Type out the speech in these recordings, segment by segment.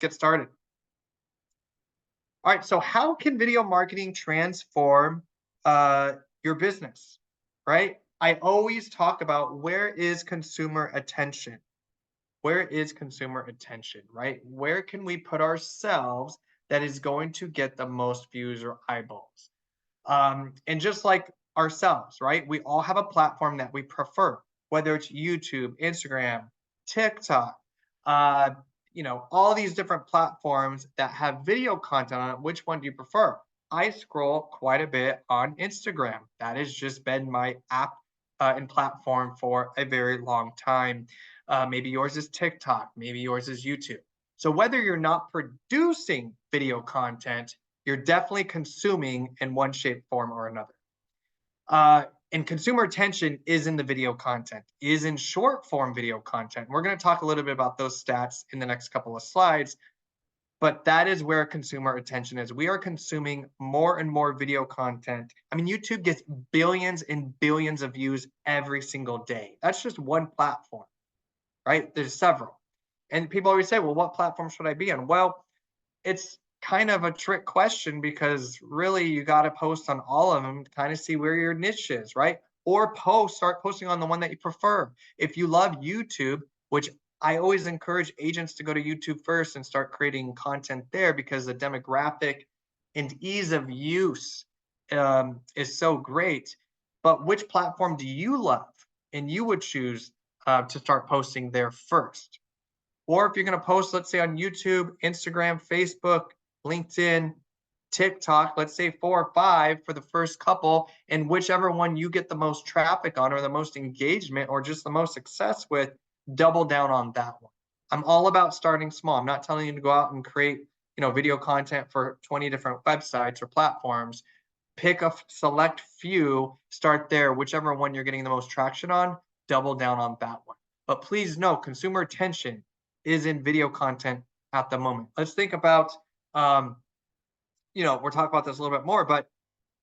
get started. All right, so how can video marketing transform your business, right? I always talk about where is consumer attention? Where is consumer attention, right? Where can we put ourselves that is going to get the most views or eyeballs? And just like ourselves, right? We all have a platform that we prefer, whether it's YouTube, Instagram, TikTok, uh, all these different platforms that have video content on it. Which one do you prefer? I scroll quite a bit on Instagram. That has just been my app and platform for a very long time. Maybe yours is TikTok, maybe yours is YouTube. So whether you're not producing video content, you're definitely consuming in one shape, form, or another. And consumer attention is in the video content, is in short form video content. We're going to talk a little bit about those stats in the next couple of slides, but that is where consumer attention is. We are consuming more and more video content. I mean, YouTube gets billions and billions of views every single day. That's just one platform, right? There's several. And people always say, well, what platform should I be on? Well, it's kind of a trick question because really you got to post on all of them to kind of see where your niche is, right? Or start posting on the one that you prefer. If you love YouTube, which I always encourage agents to go to YouTube first and start creating content there because the demographic and ease of use is so great. But which platform do you love? And you would choose to start posting there first. Or if you're going to post, let's say on YouTube, Instagram, Facebook, LinkedIn, TikTok, let's say 4 or 5 for the first couple, and whichever one you get the most traffic on or the most engagement or just the most success with, double down on that one. I'm all about starting small. I'm not telling you to go out and create, video content for 20 different websites or platforms. Pick a select few, start there, whichever one you're getting the most traction on, double down on that one. But please know, consumer attention is in video content at the moment. Let's think about, we're talking about this a little bit more, but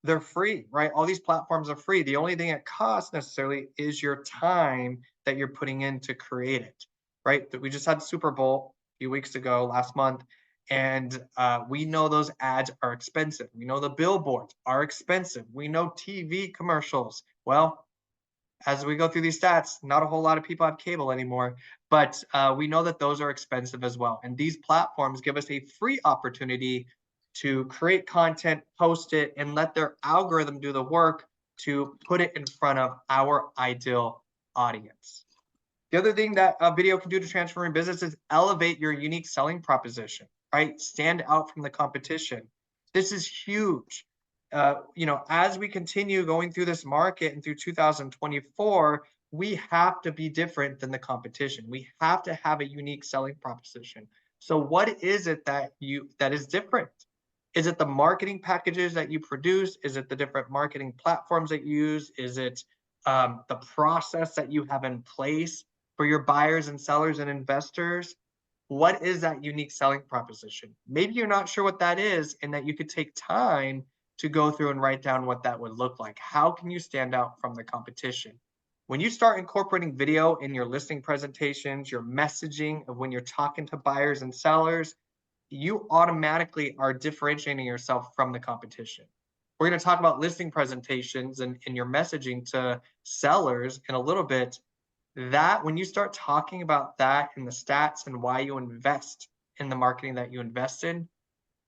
they're free, right? All these platforms are free. The only thing it costs necessarily is your time that you're putting in to create it, right? We just had Super Bowl a few weeks ago, last month, and we know those ads are expensive. We know the billboards are expensive. We know TV commercials. Well, as we go through these stats, not a whole lot of people have cable anymore, but we know that those are expensive as well. And these platforms give us a free opportunity to create content, post it, and let their algorithm do the work to put it in front of our ideal audience. The other thing that a video can do to transform your business is elevate your unique selling proposition, right? Stand out from the competition. This is huge. As we continue going through this market and through 2024, we have to be different than the competition. We have to have a unique selling proposition. So what is it that is different? Is it the marketing packages that you produce? Is it the different marketing platforms that you use? Is it the process that you have in place for your buyers and sellers and investors? What is that unique selling proposition? Maybe you're not sure what that is, and that you could take time to go through and write down what that would look like. How can you stand out from the competition? When you start incorporating video in your listing presentations, your messaging, of when you're talking to buyers and sellers, you automatically are differentiating yourself from the competition. We're going to talk about listing presentations and your messaging to sellers in a little bit. That when you start talking about that and the stats and why you invest in the marketing that you invest in,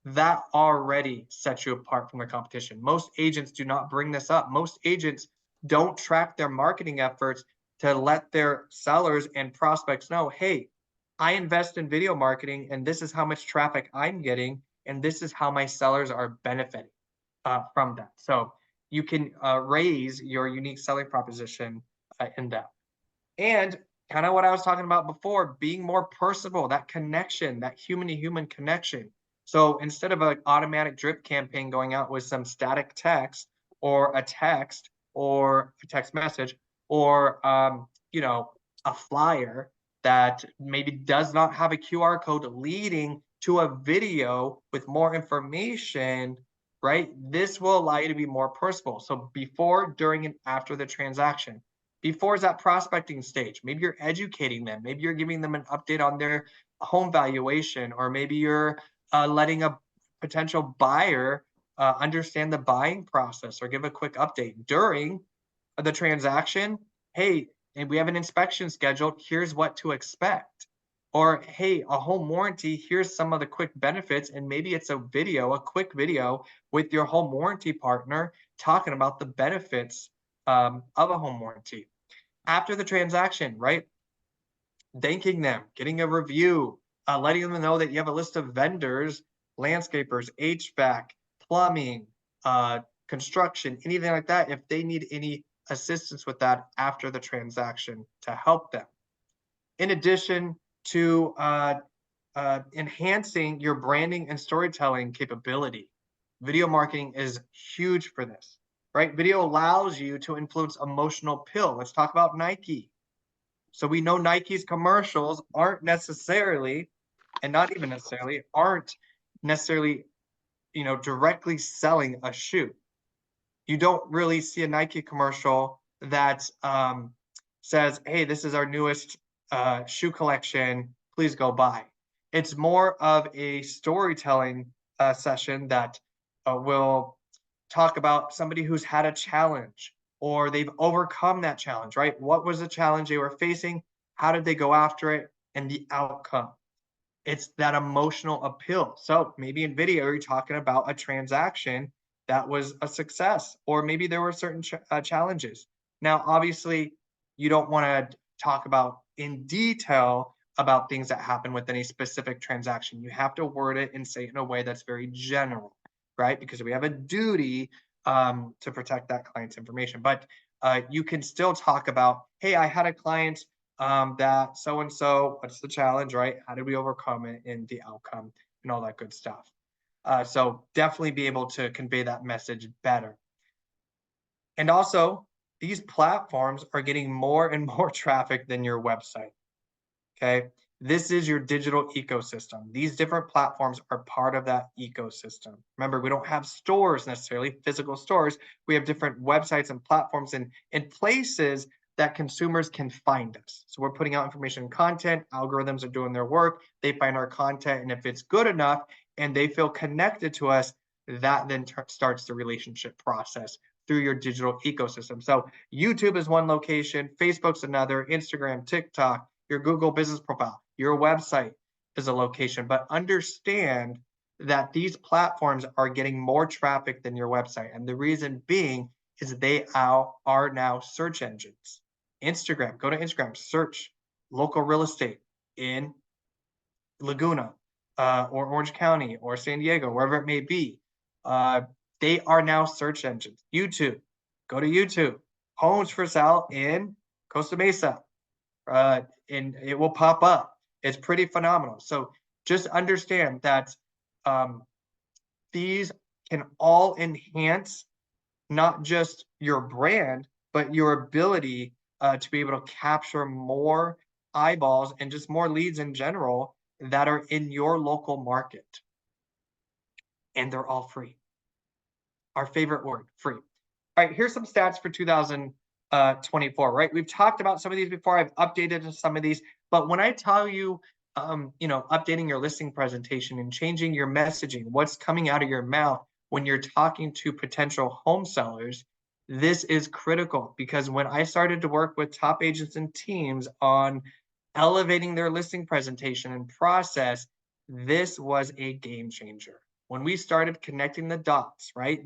that already sets you apart from the competition. Most agents do not bring this up. Most agents don't track their marketing efforts to let their sellers and prospects know, hey, I invest in video marketing and this is how much traffic I'm getting and this is how my sellers are benefiting from that. So you can raise your unique selling proposition in that. And kind of what I was talking about before, being more personable, that connection, that human-to-human connection. So instead of an automatic drip campaign going out with some static text or a text message or a flyer that maybe does not have a QR code leading to a video with more information, right? This will allow you to be more personal. So before, during, and after the transaction. Before is that prospecting stage. Maybe you're educating them. Maybe you're giving them an update on their home valuation, or maybe you're letting a potential buyer understand the buying process or give a quick update during the transaction. Hey, and we have an inspection scheduled. Here's what to expect. Or, hey, a home warranty, here's some of the quick benefits. And maybe it's a video, a quick video with your home warranty partner talking about the benefits of a home warranty. After the transaction, right? Thanking them, getting a review, letting them know that you have a list of vendors, landscapers, HVAC, plumbing, construction, anything like that, if they need any assistance with that after the transaction to help them. In addition to enhancing your branding and storytelling capability, video marketing is huge for this, right? Video allows you to influence emotional appeal. Let's talk about Nike. So we know Nike's commercials aren't necessarily, and not even necessarily, aren't necessarily, directly selling a shoe. You don't really see a Nike commercial that says, "Hey, this is our newest shoe collection. Please go buy." It's more of a storytelling session that will talk about somebody who's had a challenge or they've overcome that challenge, right? What was the challenge they were facing? How did they go after it? And the outcome. It's that emotional appeal. So maybe in video, you're talking about a transaction that was a success, or maybe there were certain challenges. Now, obviously, you don't want to talk about in detail about things that happen with any specific transaction. You have to word it and say it in a way that's very general, right? Because we have a duty to protect that client's information. But you can still talk about, hey, I had a client that so and so, what's the challenge, right? How did we overcome it and the outcome and all that good stuff. So definitely be able to convey that message better. And also, these platforms are getting more and more traffic than your website. Okay. This is your digital ecosystem. These different platforms are part of that ecosystem. Remember, we don't have stores necessarily, physical stores. We have different websites and platforms and places that consumers can find us. So we're putting out information and content, algorithms are doing their work, they find our content, and if it's good enough and they feel connected to us, that then starts the relationship process through your digital ecosystem. So YouTube is one location, Facebook's another, Instagram, TikTok, your Google business profile, your website is a location, but understand that these platforms are getting more traffic than your website. And the reason being is they are now search engines. Instagram, go to Instagram, search local real estate in Laguna or Orange County or San Diego, wherever it may be. They are now search engines. YouTube, go to YouTube. Homes for sale in Costa Mesa, and it will pop up. It's pretty phenomenal. So just understand that these can all enhance not just your brand, but your ability to be able to capture more eyeballs and just more leads in general that are in your local market. And they're all free. Our favorite word, free. All right, here's some stats for 2024, right? We've talked about some of these before. I've updated some of these, but when I tell you, updating your listing presentation and changing your messaging, what's coming out of your mouth when you're talking to potential home sellers, this is critical because when I started to work with top agents and teams on elevating their listing presentation and process, this was a game changer. When we started connecting the dots, right?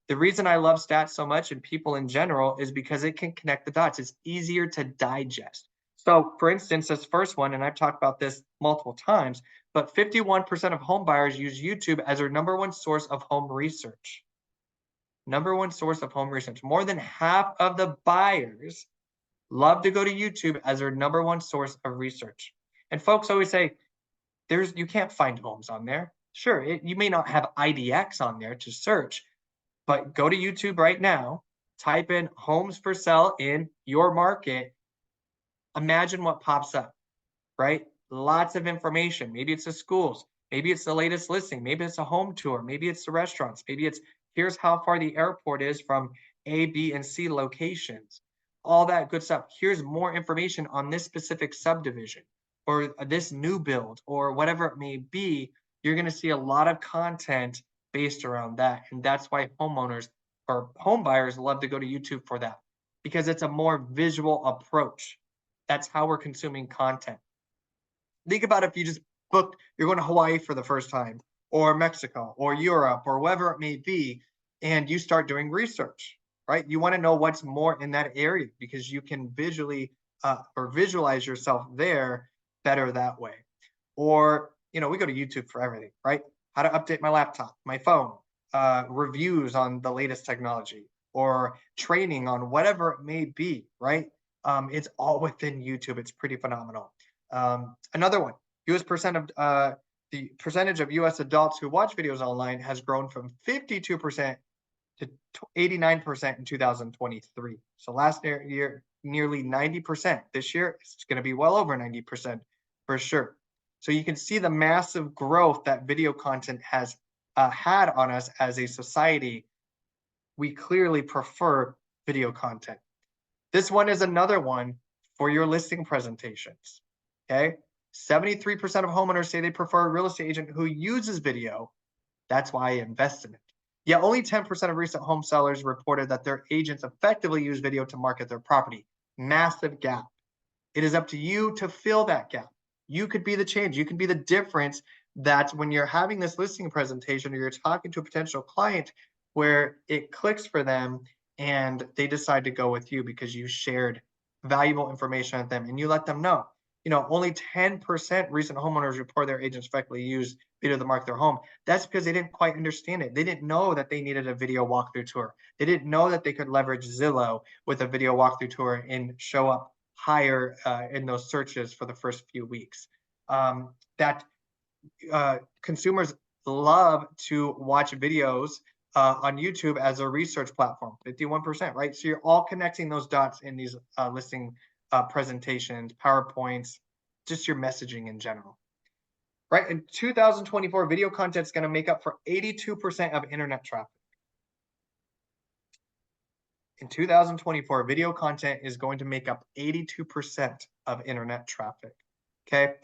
The reason I love stats so much and people in general is because it can connect the dots. It's easier to digest. So for instance, this first one, and I've talked about this multiple times, but 51% of home buyers use YouTube as their number one source of home research. Number one source of home research. More than half of the buyers love to go to YouTube as their number one source of research. And folks always say, you can't find homes on there. Sure, you may not have IDX on there to search, but go to YouTube right now, type in homes for sale in your market. Imagine what pops up, right? Lots of information. Maybe it's the schools. Maybe it's the latest listing. Maybe it's a home tour. Maybe it's the restaurants. Maybe it's here's how far the airport is from A, B, and C locations. All that good stuff. Here's more information on this specific subdivision. or this new build or whatever it may be, you're going to see a lot of content based around that. And that's why homeowners or home buyers love to go to YouTube for that, because it's a more visual approach. That's how we're consuming content. Think about if you just booked, you're going to Hawaii for the first time, or Mexico, or Europe, or wherever it may be, and you start doing research, right? You want to know what's more in that area because you can visually or visualize yourself there better that way. Or, we go to YouTube for everything, right? How to update my laptop, my phone, reviews on the latest technology, or training on whatever it may be, right? It's all within YouTube. It's pretty phenomenal. Another one, the percentage of US adults who watch videos online has grown from 52% to 89% in 2023. So last year, nearly 90%. This year, it's going to be well over 90% for sure. So you can see the massive growth that video content has had on us as a society. We clearly prefer video content. This one is another one for your listing presentations. Okay. 73% of homeowners say they prefer a real estate agent who uses video. That's why I invest in it. Yet only 10% of recent home sellers reported that their agents effectively use video to market their property. Massive gap. It is up to you to fill that gap. You could be the change. You can be the difference that when you're having this listing presentation or you're talking to a potential client where it clicks for them and they decide to go with you because you shared valuable information with them and you let them know. Only 10% recent homeowners report their agents effectively use video to market their home. That's because they didn't quite understand it. They didn't know that they needed a video walkthrough tour. They didn't know that they could leverage Zillow with a video walkthrough tour and show up higher in those searches for the first few weeks. That consumers love to watch videos on YouTube as a research platform, 51%, right? So you're all connecting those dots in these listing presentations, PowerPoints, just your messaging in general, right? In 2024, video content is going to make up for 82% of internet traffic. In 2024, video content is going to make up 82% of internet traffic. Okay.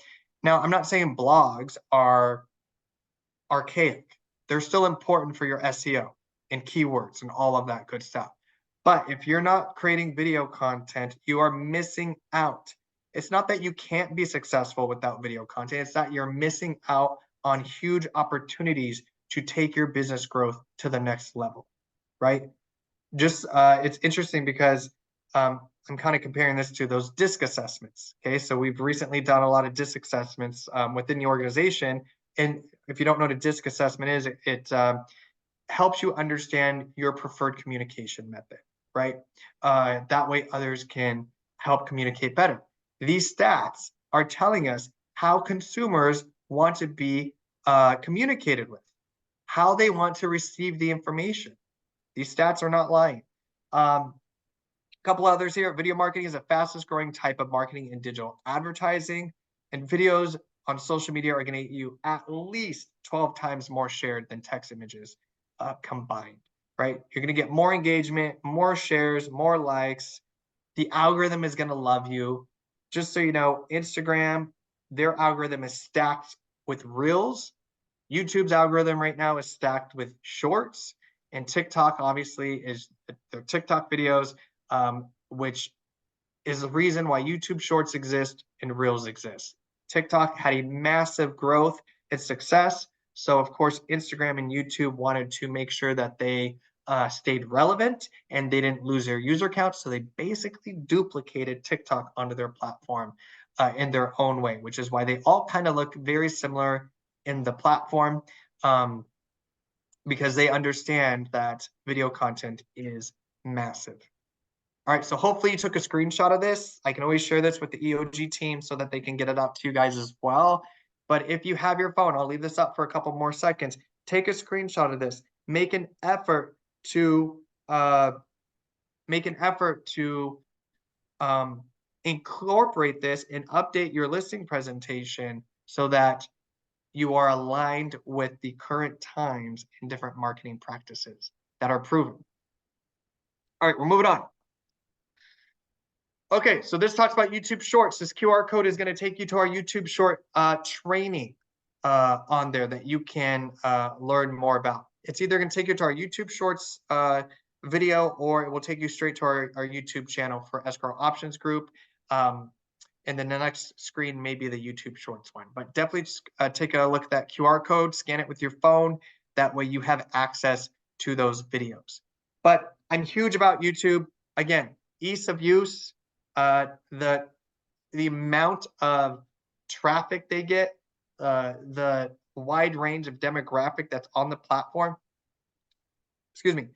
Now, I'm not saying blogs are archaic. They're still important for your SEO and keywords and all of that good stuff. But if you're not creating video content, you are missing out. It's not that you can't be successful without video content. It's that you're missing out on huge opportunities to take your business growth to the next level, right? Just it's interesting because I'm kind of comparing this to those DISC assessments. Okay, so we've recently done a lot of DISC assessments within the organization. And if you don't know what a DISC assessment is, it helps you understand your preferred communication method, right? That way others can help communicate better. These stats are telling us how consumers want to be communicated with, how they want to receive the information. These stats are not lying. A couple others here. Video marketing is the fastest growing type of marketing in digital advertising, and videos on social media are going to get you at least 12 times more shared than text images combined, right? You're going to get more engagement, more shares, more likes. The algorithm is going to love you. Just so you know, Instagram, their algorithm is stacked with Reels. YouTube's algorithm right now is stacked with Shorts. And TikTok obviously is their TikTok videos, which is the reason why YouTube Shorts exist and Reels exist. TikTok had a massive growth and success. So of course, Instagram and YouTube wanted to make sure that they stayed relevant and they didn't lose their user count. So they basically duplicated TikTok onto their platform in their own way, which is why they all kind of look very similar in the platform. Because they understand that video content is massive. All right, so hopefully you took a screenshot of this. I can always share this with the EOG team so that they can get it out to you guys as well. But if you have your phone, I'll leave this up for a couple more seconds. Take a screenshot of this. Make an effort to incorporate this and update your listing presentation so that you are aligned with the current times and different marketing practices that are proven. All right, we're moving on. Okay, so this talks about YouTube Shorts. This QR code is going to take you to our YouTube Short training on there that you can learn more about. It's either going to take you to our YouTube Shorts video, or it will take you straight to our YouTube channel for Escrow Options Group. And then the next screen may be the YouTube Shorts one. But definitely just, take a look at that QR code, scan it with your phone. That way you have access to those videos. But I'm huge about YouTube. Again, ease of use, the amount of traffic they get, the wide range of demographic that's on the platform, excuse me,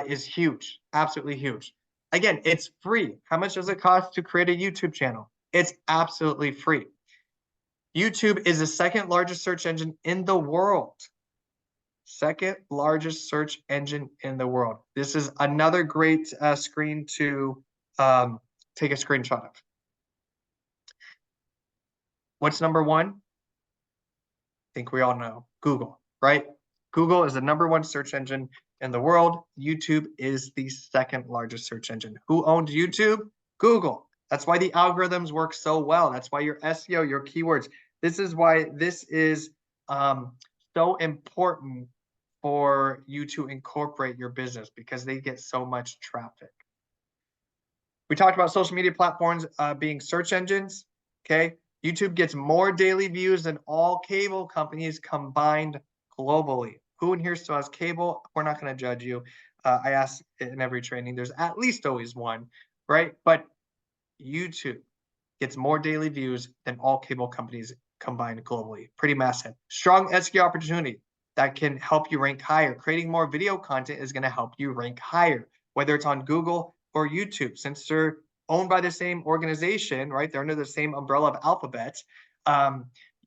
is huge, absolutely huge. Again, it's free. How much does it cost to create a YouTube channel? It's absolutely free. YouTube is the second largest search engine in the world. Second largest search engine in the world. This is another great screen to take a screenshot of. What's number one? I think we all know, Google, right? Google is the number one search engine in the world. YouTube is the second largest search engine. Who owns YouTube? Google. That's why the algorithms work so well. That's why your SEO, your keywords. This is why this is so important for you to incorporate your business, because they get so much traffic. We talked about social media platforms being search engines. Okay. YouTube gets more daily views than all cable companies combined globally. Who in here still has cable? We're not going to judge you. I ask in every training, there's at least always one, right? But YouTube gets more daily views than all cable companies combined globally. Pretty massive. Strong SEO opportunity that can help you rank higher. Creating more video content is going to help you rank higher, whether it's on Google or YouTube. Since they're owned by the same organization, right? They're under the same umbrella of Alphabet.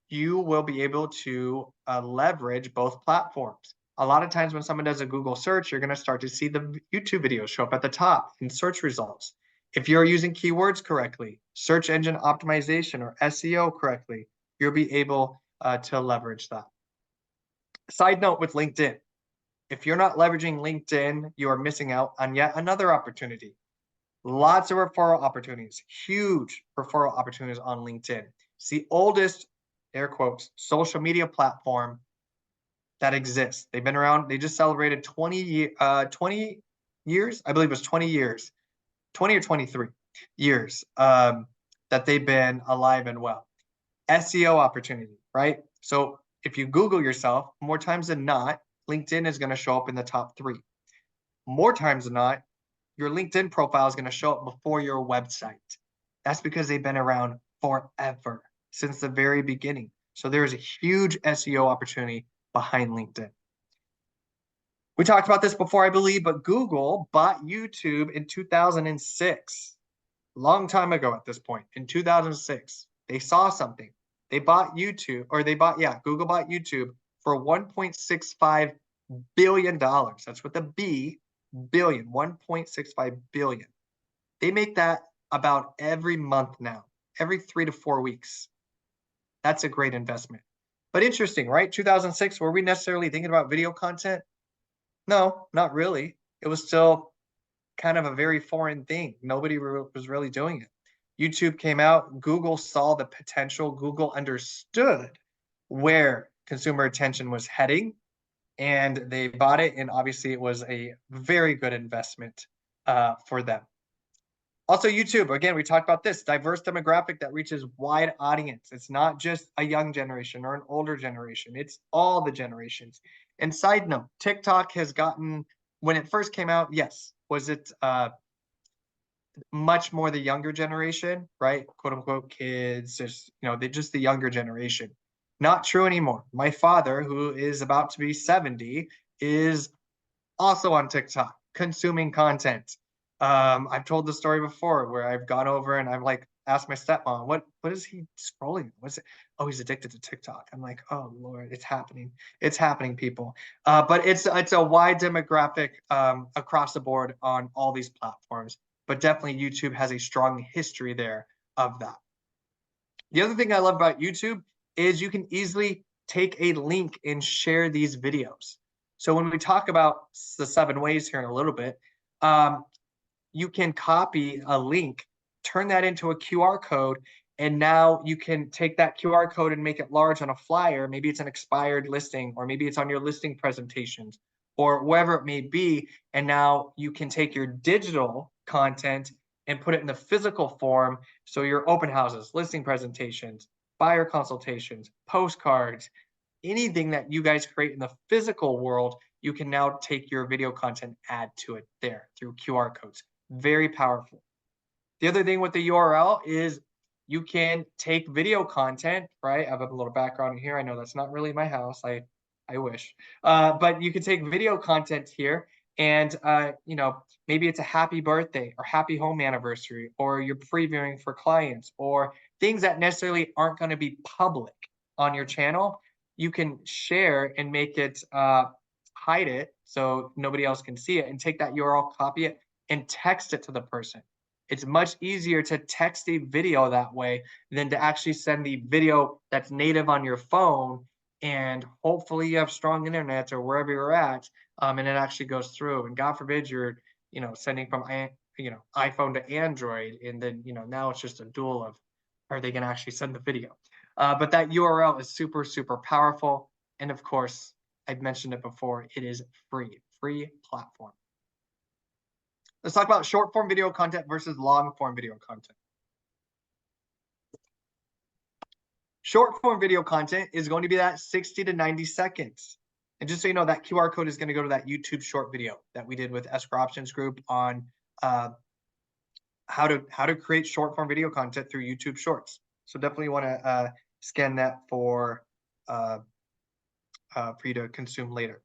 You will be able to leverage both platforms. A lot of times when someone does a Google search, you're going to start to see the YouTube videos show up at the top in search results. If you're using keywords correctly, search engine optimization or SEO correctly, you'll be able to leverage that. Side note with LinkedIn, if you're not leveraging LinkedIn, you are missing out on yet another opportunity. Lots of referral opportunities, huge referral opportunities on LinkedIn. It's the oldest, air quotes, social media platform that exists. They've been around, they just celebrated 20 years, I believe it was 20 years, 20 or 23 years that they've been alive and well. SEO opportunity, right? So if you Google yourself, more times than not, LinkedIn is going to show up in the top 3. More times than not, your LinkedIn profile is going to show up before your website. That's because they've been around forever, since the very beginning. So there is a huge SEO opportunity behind LinkedIn. We talked about this before, I believe, but Google bought YouTube in 2006. Long time ago at this point, in 2006. They saw something. They bought YouTube, or Google bought YouTube for $1.65 billion. That's with a B, billion, 1.65 billion. They make that about every month now, every 3 to 4 weeks. That's a great investment. But interesting, right? 2006, were we necessarily thinking about video content? No, not really. It was still kind of a very foreign thing. Nobody was really doing it. YouTube came out, Google saw the potential, Google understood where consumer attention was heading, and they bought it, and obviously it was a very good investment for them. Also, YouTube, again, we talked about this, diverse demographic that reaches wide audience. It's not just a young generation or an older generation, it's all the generations. And side note, TikTok has gotten, when it first came out, yes, was it much more the younger generation, right? Quote unquote kids, just, just the younger generation. Not true anymore. My father, who is about to be 70, is also on TikTok, consuming content. I've told the story before where I've gone over and I've like asked my stepmom, what is he scrolling? What's it? Oh, he's addicted to TikTok. I'm like, oh Lord, it's happening. It's happening, people. But it's a wide demographic across the board on all these platforms. But definitely YouTube has a strong history there of that. The other thing I love about YouTube is you can easily take a link and share these videos. So when we talk about the 7 ways here in a little bit, you can copy a link turn that into a QR code. And now you can take that QR code and make it large on a flyer. Maybe it's an expired listing, or maybe it's on your listing presentations, or wherever it may be. And now you can take your digital content and put it in the physical form. So your open houses, listing presentations, buyer consultations, postcards, anything that you guys create in the physical world, you can now take your video content, add to it there through QR codes. Very powerful. The other thing with the URL is you can take video content, right? I have a little background here. I know that's not really my house. I wish. But you can take video content here and, maybe it's a happy birthday or happy home anniversary, or you're previewing for clients, or things that necessarily aren't going to be public on your channel. You can share and make it, hide it so nobody else can see it, and take that URL, copy it, and text it to the person. It's much easier to text a video that way than to actually send the video that's native on your phone. And hopefully you have strong internet or wherever you're at, and it actually goes through. And God forbid you're, sending from, iPhone to Android, and then, now it's just a duel of, are they going to actually send the video? But that URL is super, super powerful. And of course, I've mentioned it before, it is free platform. Let's talk about short form video content versus long form video content. Short form video content is going to be that 60 to 90 seconds. And just so you know, that QR code is going to go to that YouTube short video that we did with Escrow Options Group on how to create short form video content through YouTube Shorts. So definitely want to scan that for you to consume later.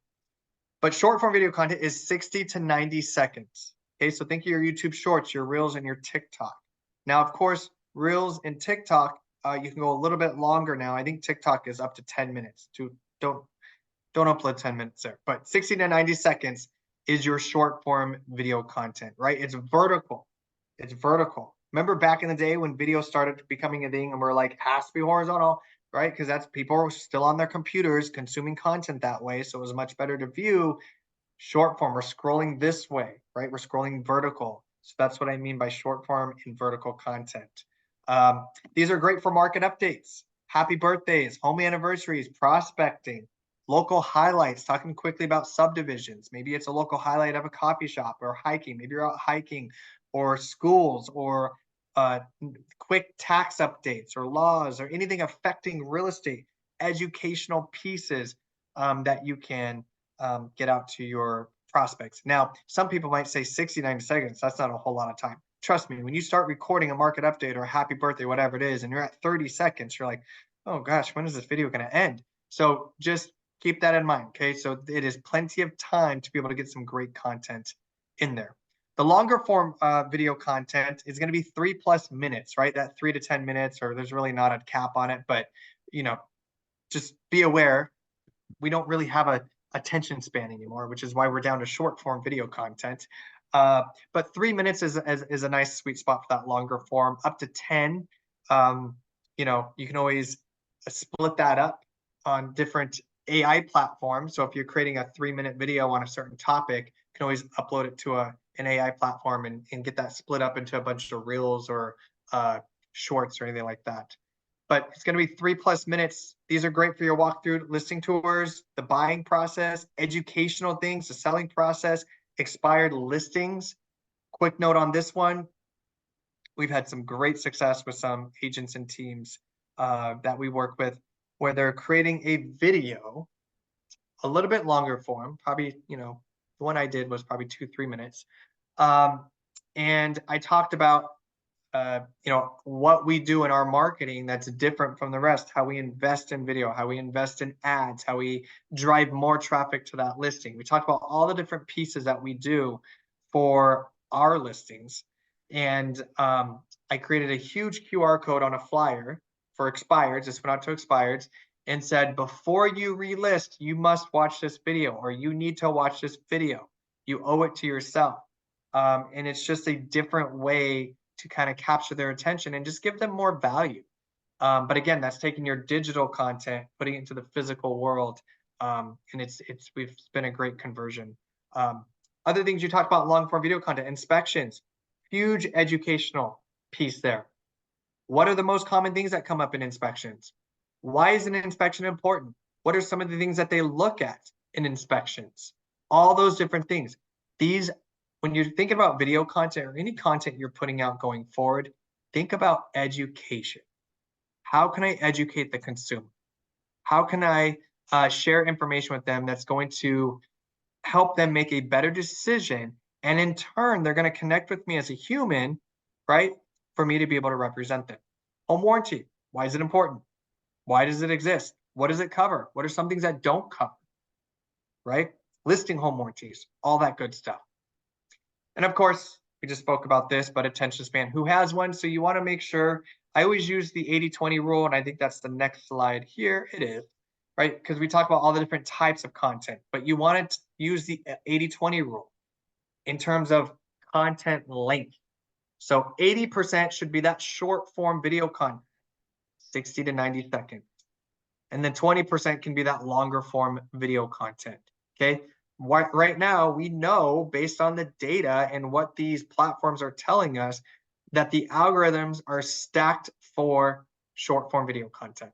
But short form video content is 60 to 90 seconds. Okay, so think of your YouTube Shorts, your Reels, and your TikTok. Now, of course, Reels and TikTok, you can go a little bit longer now. I think TikTok is up to 10 minutes. Don't upload 10 minutes there. But 60 to 90 seconds is your short form video content, right? It's vertical. It's vertical. Remember back in the day when video started becoming a thing and we're like, has to be horizontal, right? Because that's people are still on their computers consuming content that way. So it was much better to view short form. We're scrolling this way, right? We're scrolling vertical. So that's what I mean by short form and vertical content. These are great for market updates, happy birthdays, home anniversaries, prospecting, local highlights, talking quickly about subdivisions. Maybe it's a local highlight of a coffee shop, or hiking. Maybe you're out hiking, or schools, or quick tax updates or laws, or anything affecting real estate, educational pieces that you can get out to your prospects. Now, some people might say 69 seconds. That's not a whole lot of time. Trust me, when you start recording a market update or a happy birthday, whatever it is, and you're at 30 seconds, you're like, oh gosh, when is this video going to end? So just keep that in mind. Okay. So it is plenty of time to be able to get some great content in there. The longer form video content is going to be 3+ minutes, right? That 3 to 10 minutes, or there's really not a cap on it, but just be aware we don't really have a attention span anymore, which is why we're down to short form video content. But 3 minutes is a nice sweet spot for that longer form. Up to 10, you can always split that up on different AI platforms. So if you're creating a 3-minute video on a certain topic, you can always upload it to an AI platform and get that split up into a bunch of reels or shorts or anything like that. But it's going to be 3+ minutes. These are great for your walkthrough, listing tours, the buying process, educational things, the selling process, expired listings. Quick note on this one. We've had some great success with some agents and teams that we work with, where they're creating a video, a little bit longer form, probably, the one I did was probably 2-3 minutes. And I talked about, what we do in our marketing that's different from the rest, how we invest in video, how we invest in ads, how we drive more traffic to that listing. We talked about all the different pieces that we do for our listings. And I created a huge QR code on a flyer for expireds, just went out to expireds, and said, before you relist, you must watch this video, or you need to watch this video. You owe it to yourself. And it's just a different way to kind of capture their attention and just give them more value. But again, that's taking your digital content, putting it into the physical world. And it's been a great conversion. Other things you talked about, long form video content, inspections, huge educational piece there. What are the most common things that come up in inspections? Why is an inspection important? What are some of the things that they look at in inspections? All those different things. These, when you're thinking about video content or any content you're putting out going forward, think about education. How can I educate the consumer? How can I share information with them that's going to help them make a better decision? And in turn, they're going to connect with me as a human, right? For me to be able to represent them. Home warranty. Why is it important? Why does it exist? What does it cover? What are some things that don't cover? Right? Listing home warranties, all that good stuff. And of course, we just spoke about this, but attention span, who has one? So you want to make sure, I always use the 80-20 rule, and I think that's the next slide here. It is, right? Because we talk about all the different types of content, but you want to use the 80-20 rule in terms of content length. So 80% should be that short form video content, 60 to 90 seconds. And then 20% can be that longer form video content, okay? Right now, we know based on the data and what these platforms are telling us that the algorithms are stacked for short form video content,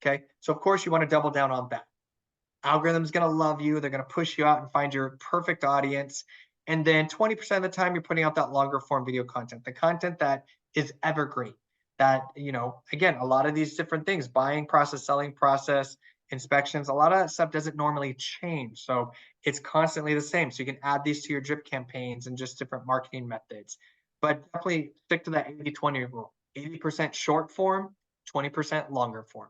okay? So of course you want to double down on that. Algorithm's going to love you. They're going to push you out and find your perfect audience. And then 20% of the time you're putting out that longer form video content, the content that is evergreen, that, you know, again, a lot of these different things, buying process, selling process, inspections, a lot of that stuff doesn't normally change. So it's constantly the same. So you can add these to your drip campaigns and just different marketing methods. But definitely stick to that 80-20 rule. 80% short form, 20% longer form.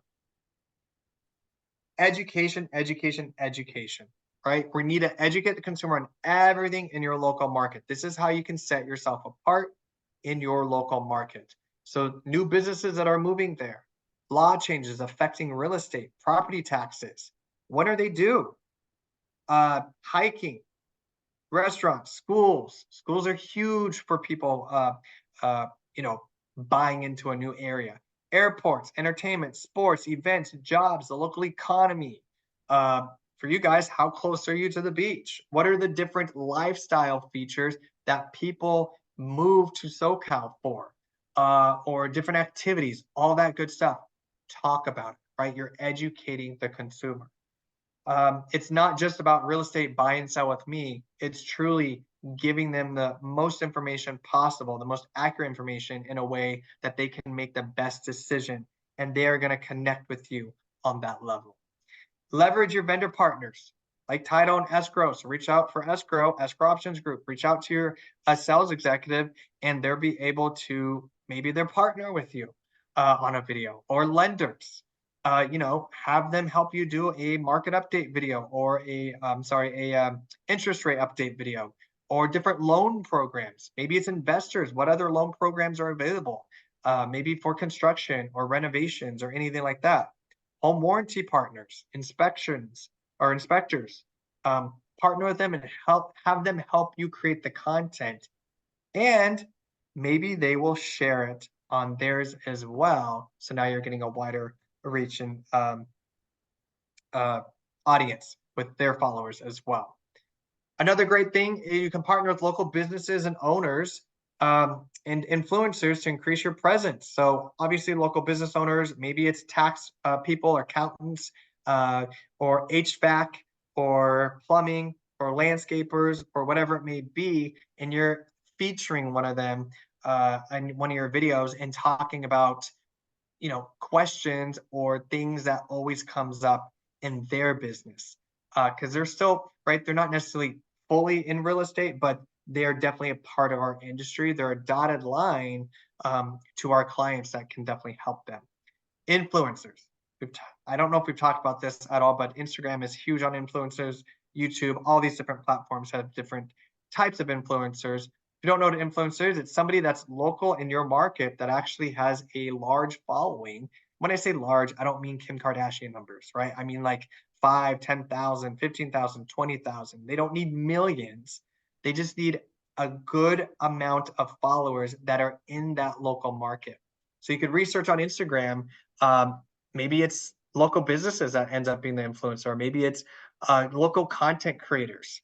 Education, education, education, right? We need to educate the consumer on everything in your local market. This is how you can set yourself apart in your local market. So new businesses that are moving there, law changes affecting real estate, property taxes. What do they do? Hiking, restaurants, schools. Schools are huge for people, you know, buying into a new area. Airports, entertainment, sports, events, jobs, the local economy. For you guys, how close are you to the beach? What are the different lifestyle features that people move to SoCal for? Or different activities, all that good stuff. Talk about it, right? You're educating the consumer. It's not just about real estate buy and sell with me. It's truly giving them the most information possible, the most accurate information in a way that they can make the best decision. And they are going to connect with you on that level. Leverage your vendor partners like Title and Escrow. So reach out for Escrow Options Group. Reach out to your sales executive and they'll be able to, maybe they'll partner with you on a video, or lenders. You know, have them help you do a market update video, or a interest rate update video, or different loan programs. Maybe it's investors. What other loan programs are available? Maybe for construction or renovations or anything like that. Home warranty partners, inspections or inspectors. Partner with them and have them help you create the content, and maybe they will share it on theirs as well. So now you're getting a wider reach and audience with their followers as well. Another great thing is you can partner with local businesses and owners and influencers to increase your presence. So obviously local business owners, maybe it's tax people or accountants or HVAC or plumbing or landscapers or whatever it may be, and you're featuring one of them in one of your videos and talking about, you know, questions or things that always comes up in their business, because they're still, right, they're not necessarily fully in real estate, but they're definitely a part of our industry. They're a dotted line to our clients that can definitely help them. Influencers. I don't know if we've talked about this at all, but Instagram is huge on influencers. YouTube, all these different platforms have different types of influencers. If you don't know what influencers, it's somebody that's local in your market that actually has a large following. When I say large, I don't mean Kim Kardashian numbers, right? I mean like 5, 10,000, 15,000, 20,000. They don't need millions. They just need a good amount of followers that are in that local market. So you could research on Instagram. Maybe it's local businesses that ends up being the influencer, or maybe it's local content creators.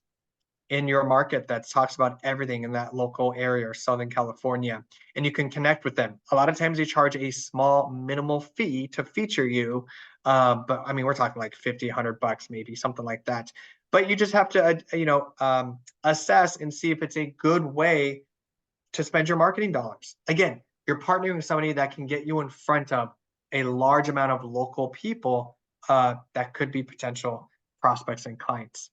in your market that talks about everything in that local area or Southern California, and you can connect with them. A lot of times they charge a small minimal fee to feature you, but I mean, we're talking like 50, $100 maybe, something like that. But you just have to, assess and see if it's a good way to spend your marketing dollars. Again, you're partnering with somebody that can get you in front of a large amount of local people that could be potential prospects and clients.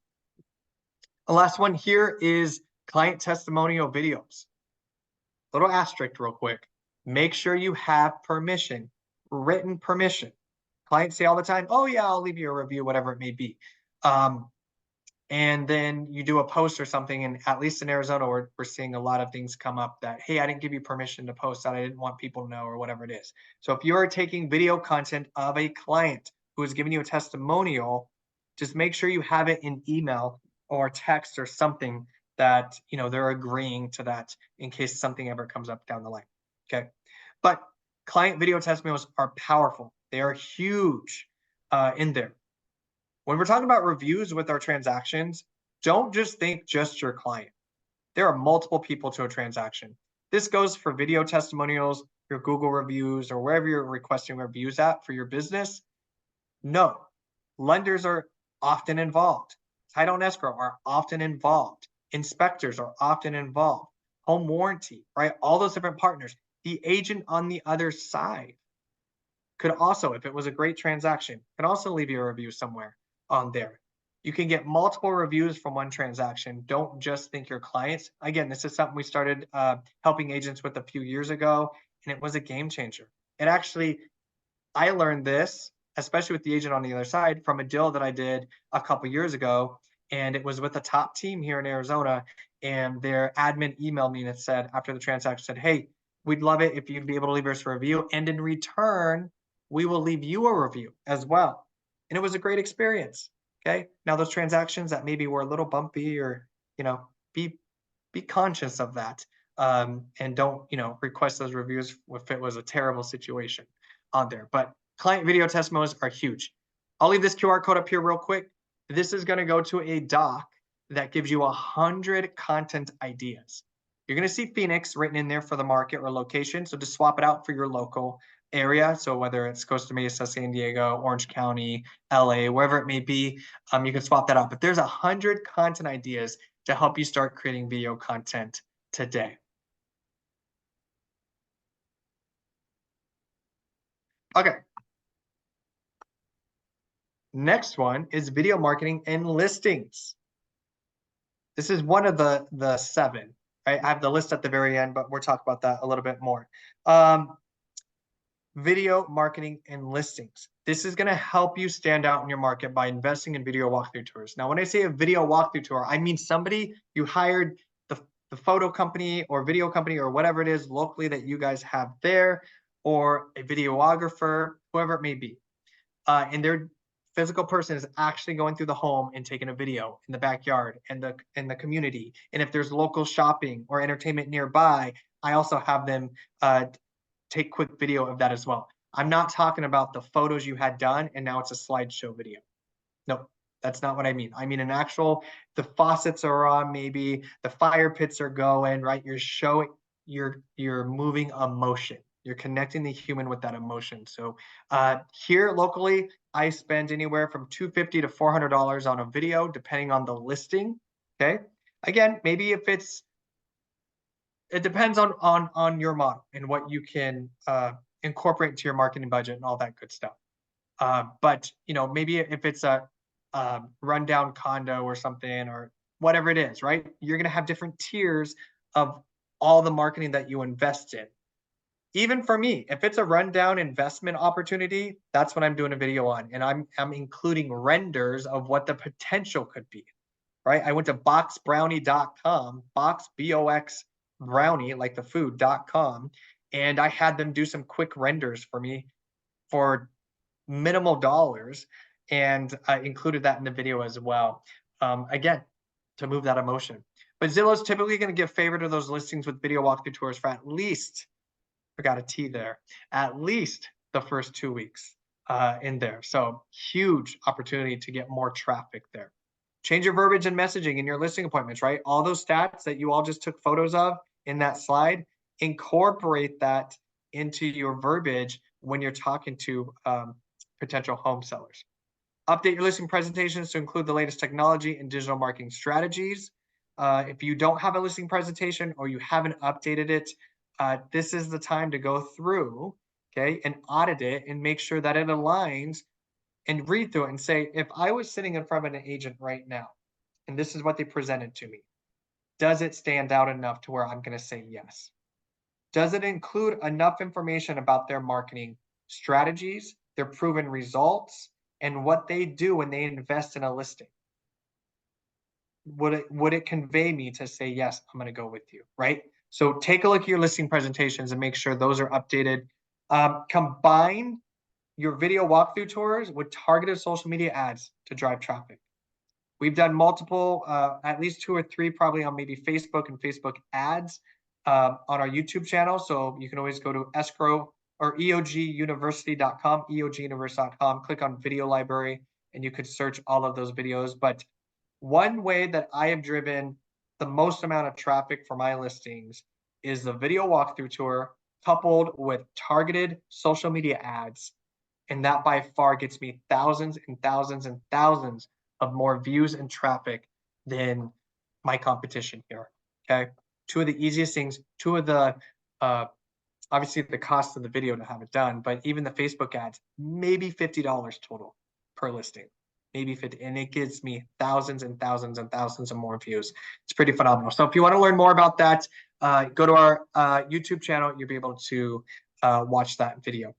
The last one here is client testimonial videos. Little asterisk real quick. Make sure you have permission, written permission. Clients say all the time, oh yeah, I'll leave you a review, whatever it may be. And then you do a post or something, and at least in Arizona, we're seeing a lot of things come up that, hey, I didn't give you permission to post that. I didn't want people to know, or whatever it is. So if you're taking video content of a client who is giving you a testimonial, just make sure you have it in email or text or something that, they're agreeing to that in case something ever comes up down the line. Okay. But client video testimonials are powerful. They are huge in there. When we're talking about reviews with our transactions, don't just think just your client. There are multiple people to a transaction. This goes for video testimonials, your Google reviews, or wherever you're requesting reviews at for your business. No, lenders are often involved. Title and escrow are often involved. Inspectors are often involved. Home warranty, right? All those different partners. The agent on the other side could also, if it was a great transaction, could also leave you a review somewhere on there. You can get multiple reviews from one transaction. Don't just think your clients. Again, this is something we started helping agents with a few years ago, and it was a game changer. It actually, I learned this, especially with the agent on the other side, from a deal that I did a couple years ago, and it was with a top team here in Arizona, and their admin emailed me and it said, after the transaction, said, hey, we'd love it if you'd be able to leave us a review, and in return, we will leave you a review as well. And it was a great experience. Okay. Now those transactions that maybe were a little bumpy, or, be conscious of that. And don't, request those reviews if it was a terrible situation on there. But client video testimonials are huge. I'll leave this QR code up here real quick. This is going to go to a doc that gives you 100 content ideas. You're going to see Phoenix written in there for the market or location. So just swap it out for your local area. So whether it's Costa Mesa, San Diego, Orange County, LA, wherever it may be, you can swap that out. But there's 100 content ideas to help you start creating video content today. Okay. Next one is video marketing and listings. This is one of the 7. Right? I have the list at the very end, but we'll talk about that a little bit more. Video marketing and listings. This is going to help you stand out in your market by investing in video walkthrough tours. Now, when I say a video walkthrough tour, I mean somebody you hired, the photo company or video company or whatever it is locally that you guys have there, or a videographer, whoever it may be. And their physical person is actually going through the home and taking a video in the backyard and the community. And if there's local shopping or entertainment nearby, I also have them take quick video of that as well. I'm not talking about the photos you had done and now it's a slideshow video. No, that's not what I mean. I mean an actual, the faucets are on, maybe the fire pits are going, right? You're showing, you're moving emotion. You're connecting the human with that emotion. So here locally, I spend anywhere from $250 to $400 on a video, depending on the listing. Okay. Again, maybe if it depends on your model and what you can incorporate into your marketing budget and all that good stuff. But maybe if it's a rundown condo or something or whatever it is, right? You're going to have different tiers of all the marketing that you invest in. Even for me, if it's a rundown investment opportunity, that's what I'm doing a video on. And I'm including renders of what the potential could be, right? I went to boxbrownie.com, box, B-O-X, brownie, like the food.com, and I had them do some quick renders for me for minimal dollars, and I included that in the video as well. Again, to move that emotion. But Zillow's typically going to give favor to those listings with video walkthrough tours for at least, forgot a T there, at least the first 2 weeks in there. So huge opportunity to get more traffic there. Change your verbiage and messaging in your listing appointments, right? All those stats that you all just took photos of in that slide, incorporate that into your verbiage when you're talking to potential home sellers. Update your listing presentations to include the latest technology and digital marketing strategies. If you don't have a listing presentation or you haven't updated it, this is the time to go through, okay, and audit it and make sure that it aligns and read through it and say, if I was sitting in front of an agent right now, and this is what they presented to me, does it stand out enough to where I'm going to say yes? Does it include enough information about their marketing strategies, their proven results, and what they do when they invest in a listing? Would it convey me to say, yes, I'm going to go with you, right? So take a look at your listing presentations and make sure those are updated. Combine your video walkthrough tours with targeted social media ads to drive traffic. We've done multiple, at least 2 or 3, probably on maybe Facebook and Facebook ads on our YouTube channel. So you can always go to escrow or eoguniversity.com, eoguniversity.com, click on video library, and you could search all of those videos. But one way that I have driven the most amount of traffic for my listings is the video walkthrough tour coupled with targeted social media ads. And that by far gets me thousands and thousands and thousands of more views and traffic than my competition here, okay? 2 of the easiest things, 2 of the, obviously the cost of the video to have it done, but even the Facebook ads, maybe $50 total per listing, maybe 50, and it gives me thousands and thousands and thousands of more views. It's pretty phenomenal. So if you want to learn more about that, go to our YouTube channel. You'll be able to watch that video.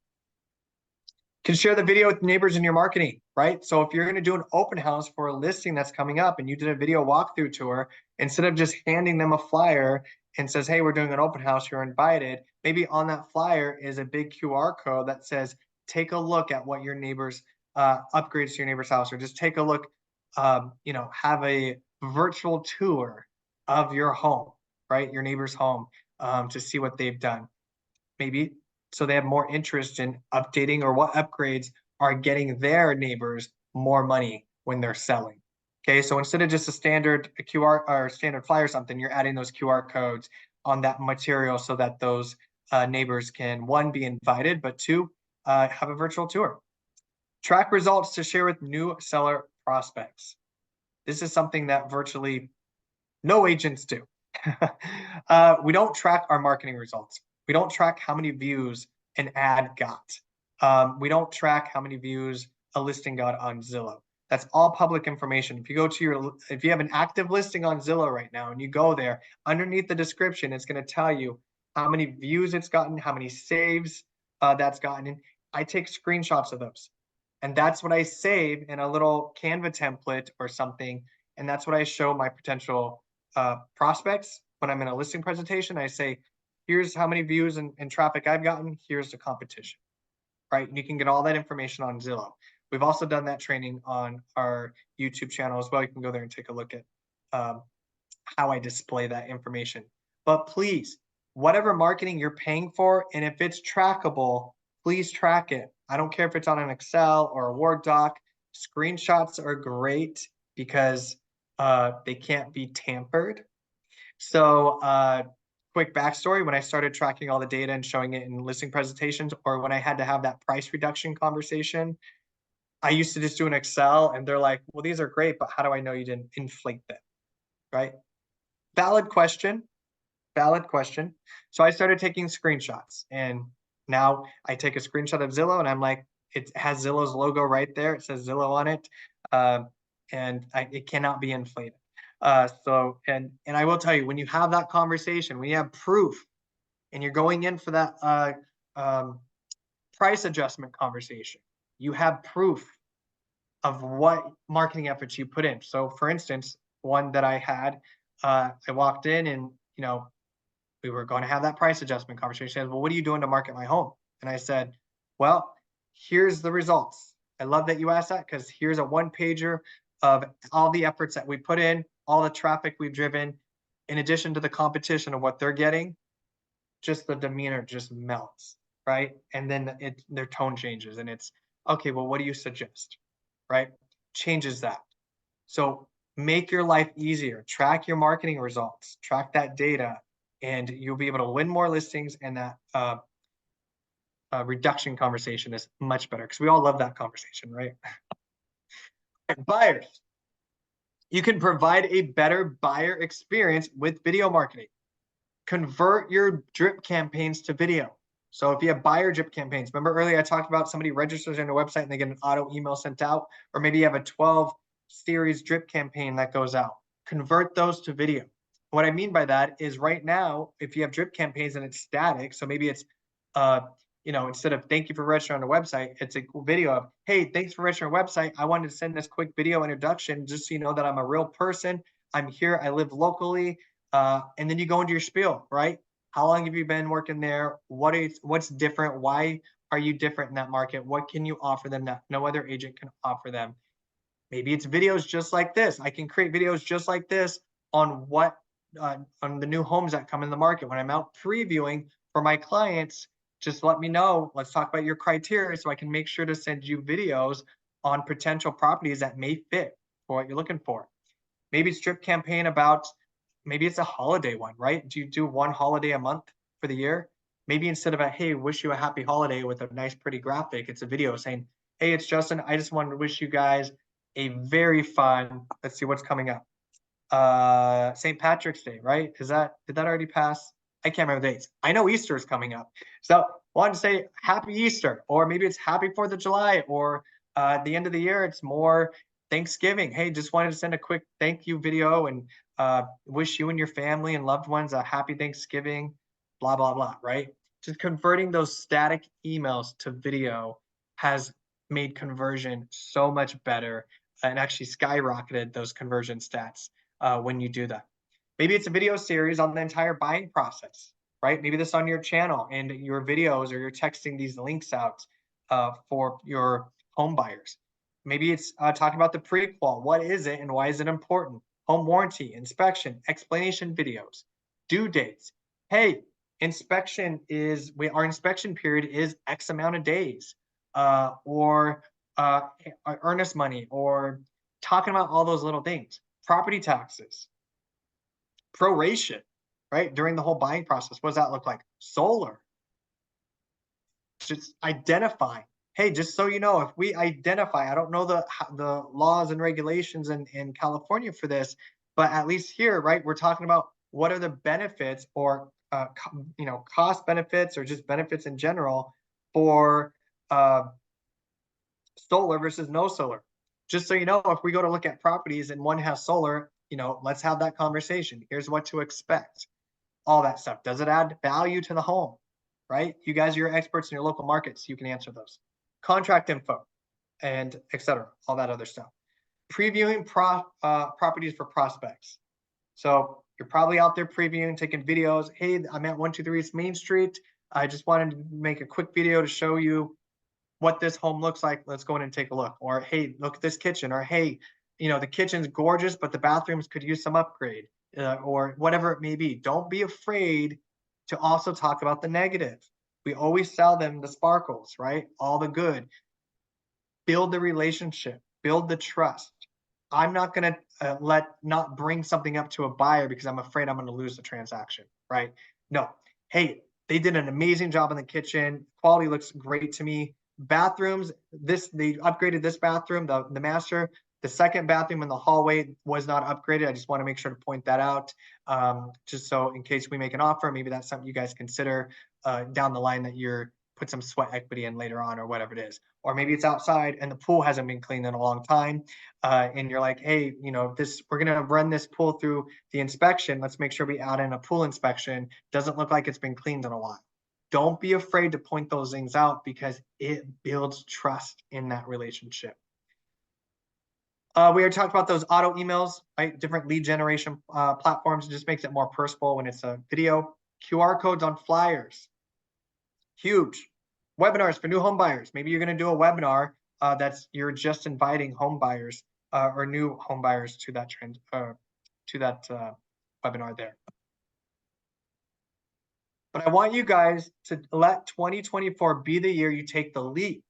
Can share the video with neighbors in your marketing, right? So if you're going to do an open house for a listing that's coming up and you did a video walkthrough tour, instead of just handing them a flyer and says, hey, we're doing an open house, you're invited, maybe on that flyer is a big QR code that says, take a look at what your neighbors upgrades to your neighbor's house, or just take a look, have a virtual tour of your home, right? Your neighbor's home, to see what they've done. Maybe so they have more interest in updating or what upgrades are getting their neighbors more money when they're selling. Okay, so instead of just a standard QR or standard flyer or something, you're adding those QR codes on that material so that those neighbors can, 1, be invited, but 2, have a virtual tour. Track results to share with new seller prospects. This is something that virtually no agents do. We don't track our marketing results. We don't track how many views an ad got. We don't track how many views a listing got on Zillow. That's all public information. If you have an active listing on Zillow right now and you go there, underneath the description, it's going to tell you how many views it's gotten, how many saves that's gotten. And I take screenshots of those. And that's what I save in a little Canva template or something. And that's what I show my potential prospects when I'm in a listing presentation. I say, here's how many views and traffic I've gotten. Here's the competition, right? And you can get all that information on Zillow. We've also done that training on our YouTube channel as well. You can go there and take a look at how I display that information. But please, whatever marketing you're paying for, and if it's trackable, please track it. I don't care if it's on an Excel or a Word doc. Screenshots are great because they can't be tampered. So quick backstory, when I started tracking all the data and showing it in listing presentations, or when I had to have that price reduction conversation, I used to just do an Excel and they're like, well, these are great, but how do I know you didn't inflate them, right? Valid question. So I started taking screenshots, and now I take a screenshot of Zillow and I'm like, it has Zillow's logo right there. It says Zillow on it, and it cannot be inflated. And I will tell you, when you have that conversation, when you have proof and you're going in for that price adjustment conversation, you have proof of what marketing efforts you put in. So for instance, one that I had, I walked in and, we were going to have that price adjustment conversation. She said, well, what are you doing to market my home? And I said, well, here's the results. I love that you asked that, because here's a 1-pager of all the efforts that we put in, all the traffic we've driven, in addition to the competition of what they're getting. Just the demeanor just melts, right? And then their tone changes, and it's, okay, well, what do you suggest, right? Changes that. So make your life easier, track your marketing results, track that data, and you'll be able to win more listings, and that reduction conversation is much better because we all love that conversation, right? Buyers, you can provide a better buyer experience with video marketing. Convert your drip campaigns to video. So if you have buyer drip campaigns, remember earlier I talked about somebody registers on your website and they get an auto email sent out, or maybe you have a 12 series drip campaign that goes out. Convert those to video. What I mean by that is right now, if you have drip campaigns and it's static, so maybe it's instead of thank you for registering on the website, it's a video of, hey, thanks for registering on our website. I wanted to send this quick video introduction just so you know that I'm a real person. I'm here. I live locally. And then you go into your spiel, right? How long have you been working there? What's different? Why are you different in that market? What can you offer them that no other agent can offer them? Maybe it's videos just like this. I can create videos just like this on on the new homes that come in the market. When I'm out previewing for my clients, just let me know. Let's talk about your criteria so I can make sure to send you videos on potential properties that may fit for what you're looking for. Maybe it's drip campaign about, maybe it's a holiday one, right? Do you do one holiday a month for the year? Maybe instead of a, hey, wish you a happy holiday with a nice, pretty graphic, it's a video saying, hey, it's Justin. I just wanted to wish you guys a very fun, let's see what's coming up. St. Patrick's Day, right? Did that already pass? I can't remember the dates. I know Easter is coming up. So wanted to say happy Easter, or maybe it's happy 4th of July, or at the end of the year, it's more Thanksgiving. Hey, just wanted to send a quick thank you video and wish you and your family and loved ones a happy Thanksgiving, blah, blah, blah, right? Just converting those static emails to video has made conversion so much better and actually skyrocketed those conversion stats when you do that. Maybe it's a video series on the entire buying process, right? Maybe this on your channel and your videos, or you're texting these links out for your home buyers. Maybe it's talking about the pre-qual. What is it and why is it important? Home warranty, inspection, explanation videos, due dates. Hey, our inspection period is X amount of days, or earnest money, or talking about all those little things. Property taxes, proration, right? During the whole buying process, what does that look like? Solar, just identifying. Hey, just so you know, if we identify, I don't know the laws and regulations in California for this, but at least here, right, we're talking about what are the benefits, or cost benefits, or just benefits in general for solar versus no solar. Just so you know, if we go to look at properties and one has solar, let's have that conversation. Here's what to expect. All that stuff. Does it add value to the home? Right? You guys are your experts in your local markets. You can answer those. Contract info and etc. All that other stuff. Previewing properties for prospects. So you're probably out there previewing, taking videos. Hey, I'm at 123 East Main Street. I just wanted to make a quick video to show you what this home looks like. Let's go in and take a look. Or, hey, look at this kitchen. Or, hey, the kitchen's gorgeous, but the bathrooms could use some upgrade, or whatever it may be. Don't be afraid to also talk about the negative. We always sell them the sparkles, right? All the good. Build the relationship, build the trust. I'm not going to not bring something up to a buyer because I'm afraid I'm going to lose the transaction, right? No. Hey, they did an amazing job in the kitchen. Quality looks great to me. Bathrooms, they upgraded this bathroom, the master. The second bathroom in the hallway was not upgraded. I just want to make sure to point that out, just so in case we make an offer, maybe that's something you guys consider down the line, that you're put some sweat equity in later on, or whatever it is. Or maybe it's outside and the pool hasn't been cleaned in a long time, and you're like, hey, we're going to run this pool through the inspection. Let's make sure we add in a pool inspection. Doesn't look like it's been cleaned in a while. Don't be afraid to point those things out because it builds trust in that relationship. We already talked about those auto emails, right? Different lead generation platforms. It just makes it more personal when it's a video. QR codes on flyers. Huge. Webinars for new home buyers. Maybe you're going to do a webinar you're just inviting home buyers or new home buyers to that webinar there. But I want you guys to let 2024 be the year you take the leap.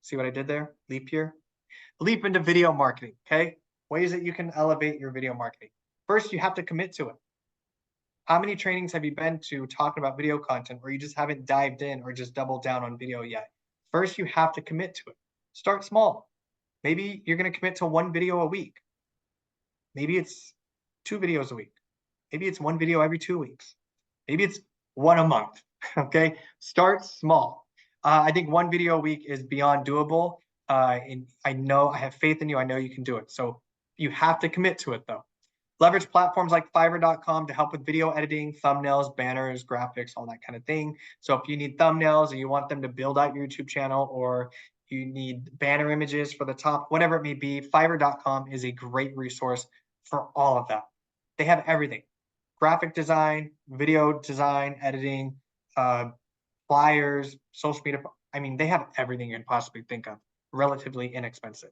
See what I did there? Leap year. Leap into video marketing, okay? ways that you can elevate your video marketing. First, you have to commit to it. How many trainings have you been to talking about video content where you just haven't dived in or just doubled down on video yet? First, you have to commit to it. Start small. Maybe you're going to commit to 1 video a week. Maybe it's 2 videos a week. Maybe it's 1 video every 2 weeks. Maybe it's 1 a month. Okay, start small. I think 1 video a week is beyond doable. And I know, I have faith in you. I know you can do it. So you have to commit to it though. Leverage platforms like Fiverr.com to help with video editing, thumbnails, banners, graphics, all that kind of thing. So if you need thumbnails and you want them to build out your YouTube channel, or you need banner images for the top, whatever it may be, Fiverr.com is a great resource for all of that. They have everything: graphic design, video design, editing, flyers, social media. I mean, they have everything you can possibly think of, relatively inexpensive.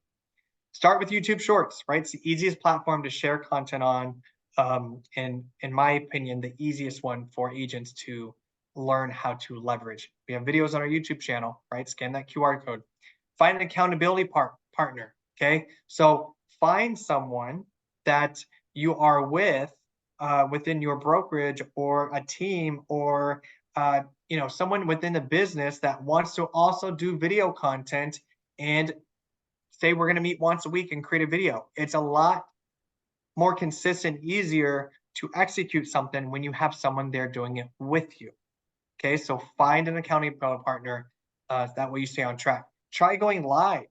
Start with YouTube Shorts, right? It's the easiest platform to share content on. And in my opinion, the easiest one for agents to learn how to leverage. We have videos on our YouTube channel, right? Scan that QR code. Find an accountability partner, okay? So find someone that you are with within your brokerage, or a team, or someone within the business that wants to also do video content, and say we're going to meet once a week and create a video. It's a lot more consistent, easier to execute something when you have someone there doing it with you. Okay, so find an accountability partner. That way you stay on track. Try going live.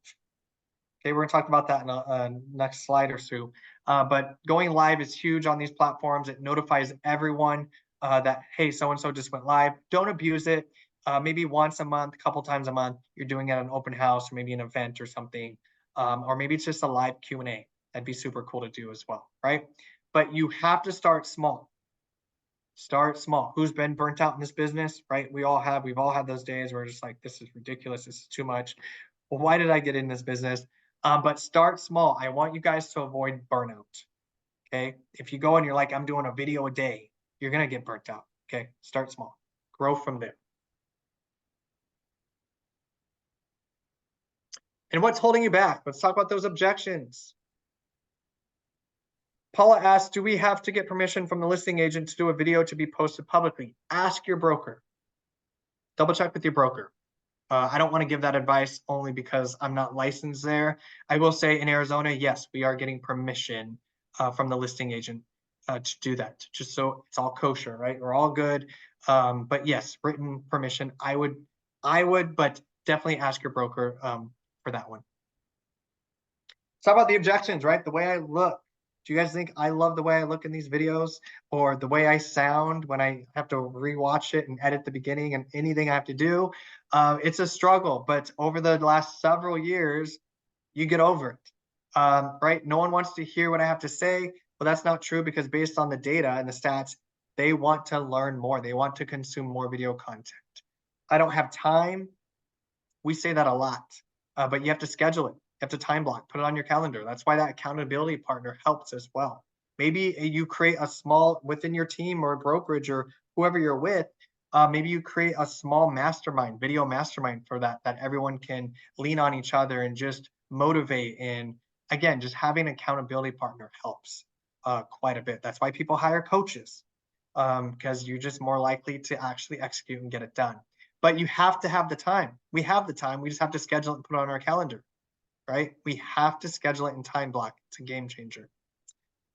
Okay, we're going to talk about that in a next slide or so. But going live is huge on these platforms. It notifies everyone that, hey, so-and-so just went live. Don't abuse it. Maybe once a month, a couple times a month, you're doing it at an open house, or maybe an event or something. Or maybe it's just a live Q&A. That'd be super cool to do as well, right? But you have to start small. Start small. Who's been burnt out in this business, right? We all have. We've all had those days where we're just like, this is ridiculous. This is too much. Well, why did I get in this business? But start small. I want you guys to avoid burnout, okay? If you go and you're like, I'm doing a video a day, you're going to get burnt out, okay? Start small. Grow from there. And what's holding you back? Let's talk about those objections. Paula asks, do we have to get permission from the listing agent to do a video to be posted publicly? Ask your broker. Double check with your broker. I don't want to give that advice only because I'm not licensed there. I will say in Arizona, yes, we are getting permission from the listing agent to do that, just so it's all kosher, right? We're all good. But yes, written permission. I would, but definitely ask your broker for that one. Let's talk about the objections, right? The way I look. Do you guys think I love the way I look in these videos, or the way I sound when I have to rewatch it and edit the beginning and anything I have to do? It's a struggle, but over the last several years, you get over it, right? No one wants to hear what I have to say, but that's not true, because based on the data and the stats, they want to learn more. They want to consume more video content. I don't have time. We say that a lot, but you have to schedule it. You have to time block, put it on your calendar. That's why that accountability partner helps as well. Maybe you create a small, within your team or brokerage or whoever you're with, maybe you create a small mastermind, video mastermind for that everyone can lean on each other and just motivate. And again, just having an accountability partner helps quite a bit. That's why people hire coaches, because you're just more likely to actually execute and get it done. But you have to have the time. We have the time. We just have to schedule it and put it on our calendar, right? We have to schedule it in time block. It's a game changer.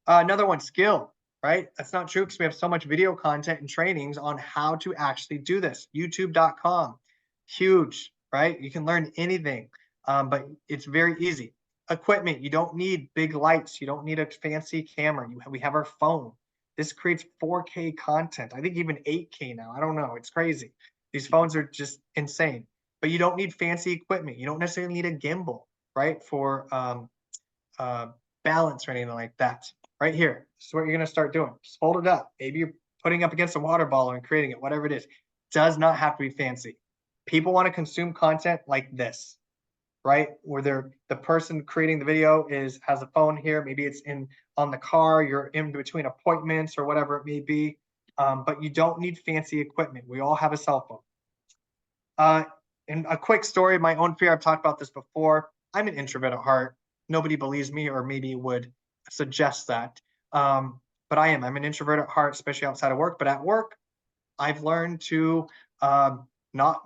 Another one, skill, right? That's not true, because we have so much video content and trainings on how to actually do this. YouTube.com, huge, right? You can learn anything, but it's very easy. Equipment, you don't need big lights. You don't need a fancy camera. We have our phone. This creates 4K content. I think even 8K now. I don't know. It's crazy. These phones are just insane. But you don't need fancy equipment. You don't necessarily need a gimbal, right, for balance or anything like that. Right here, this is what you're going to start doing. Just hold it up. Maybe you're putting up against a water bottle and creating it, whatever it is. Does not have to be fancy. People want to consume content like this, right? Where the person creating the video has a phone here. Maybe it's on the car. You're in between appointments or whatever it may be. But you don't need fancy equipment. We all have a cell phone. And a quick story, my own fear, I've talked about this before. I'm an introvert at heart. Nobody believes me, or maybe would suggest that. But I'm an introvert at heart, especially outside of work. But at work, I've learned to not